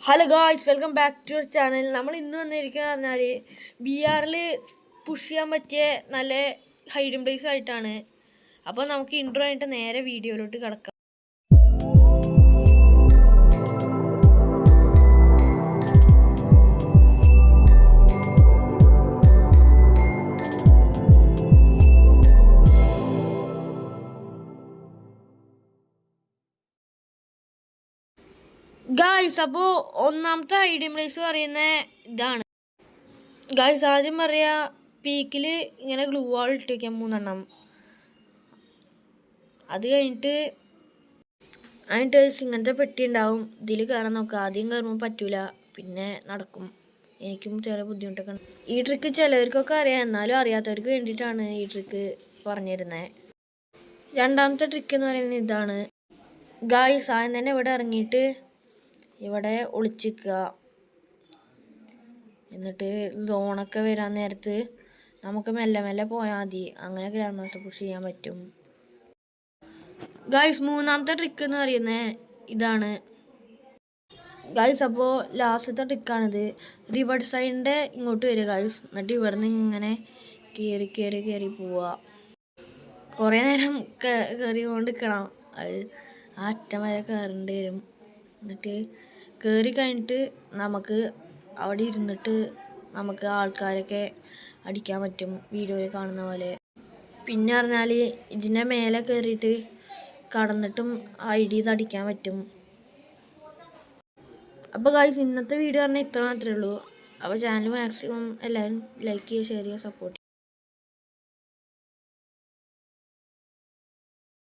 Hello guys, welcome back to your channel. നമ്മൾ ഇന്ന് വന്നിരിക്കുക പറഞ്ഞാൽ ബി ആറിൽ പുഷ് ചെയ്യാൻ പറ്റിയ നല്ല ഹൈഡിങ് പ്ലേസ് ആയിട്ടാണ്. അപ്പോൾ നമുക്ക് ഇൻട്രോ ആയിട്ട് നേരെ വീഡിയോയിലോട്ട് കിടക്കാം. ഗായ്സ്, അപ്പോൾ ഒന്നാമത്തെ ഹൈഡിങ് പ്ലേസ് പറയുന്ന ഇതാണ്. ഗായ്സ്, ആദ്യം പറയാ പീക്കിൽ ഇങ്ങനെ ഗ്ലൂ വാൾ ഇട്ട് വയ്ക്കാം 3 അത് കഴിഞ്ഞിട്ട് ഇങ്ങനത്തെ പെട്ടി ഉണ്ടാവും. ഇതിൽ കയറാൻ നോക്കുക. ആദ്യം കയറുമ്പോൾ പറ്റൂല, പിന്നെ നടക്കും. എനിക്കും ചെറിയ ബുദ്ധിമുട്ടൊക്കെ ഉണ്ട്. ഈ ട്രിക്ക് ചിലവർക്കൊക്കെ അറിയാം, എന്നാലും അറിയാത്തവർക്ക് വേണ്ടിയിട്ടാണ് ഈ ട്രിക്ക് പറഞ്ഞു തരുന്നത്. രണ്ടാമത്തെ ട്രിക്ക് എന്ന് പറയുന്നത് ഇതാണ്. ഗായ്സ്, ആദ്യം തന്നെ ഇവിടെ ഇറങ്ങിയിട്ട് ഇവിടെ ഒളിച്ചിക്കുക. എന്നിട്ട് സോണൊക്കെ വരാൻ നേരത്ത് നമുക്ക് മെല്ലെ മെല്ലെ പോയാൽ മതി. അങ്ങനെ ഗ്രാൻഡ് മാസ്റ്റർ പുഷ് ചെയ്യാൻ പറ്റും. ഗായ്സ്, മൂന്നാമത്തെ ട്രിക്ക് എന്ന് പറയുന്നത് ഇതാണ്. ഗായ്സ്, അപ്പോൾ ലാസ്റ്റത്തെ ട്രിക്കാണിത്. റിവേഴ്സ് സൈഡിൻ്റെ ഇങ്ങോട്ട് വരിക ഗായ്സ്. എന്നിട്ട് ഇവിടെ നിന്ന് ഇങ്ങനെ കയറി പോവുക. കുറേ നേരം കയറി കൊണ്ട് നിൽക്കണം. അത് ആ അറ്റം വരെ കയറേണ്ടി വരും. എന്നിട്ട് കയറി കഴിഞ്ഞിട്ട് നമുക്ക് അവിടെ ഇരുന്നിട്ട് നമുക്ക് ആൾക്കാരൊക്കെ അടിക്കാൻ പറ്റും, വീഡിയോയിൽ കാണുന്ന പോലെ. പിന്നെ പറഞ്ഞാൽ ഇതിൻ്റെ മേലെ കയറിയിട്ട് കടന്നിട്ടും ഹൈഡ് ചെയ്ത് അടിക്കാൻ പറ്റും. അപ്പോൾ ഗായ്സ്, ഇന്നത്തെ വീഡിയോ പറഞ്ഞാൽ ഇത്ര മാത്രമേ ഉള്ളൂ. അപ്പോൾ ചാനൽ മാക്സിമം എല്ലാവരും ലൈക്ക് ചെയ്യുക, ഷെയർ ചെയ്യുക, സപ്പോർട്ട് ചെയ്യുക.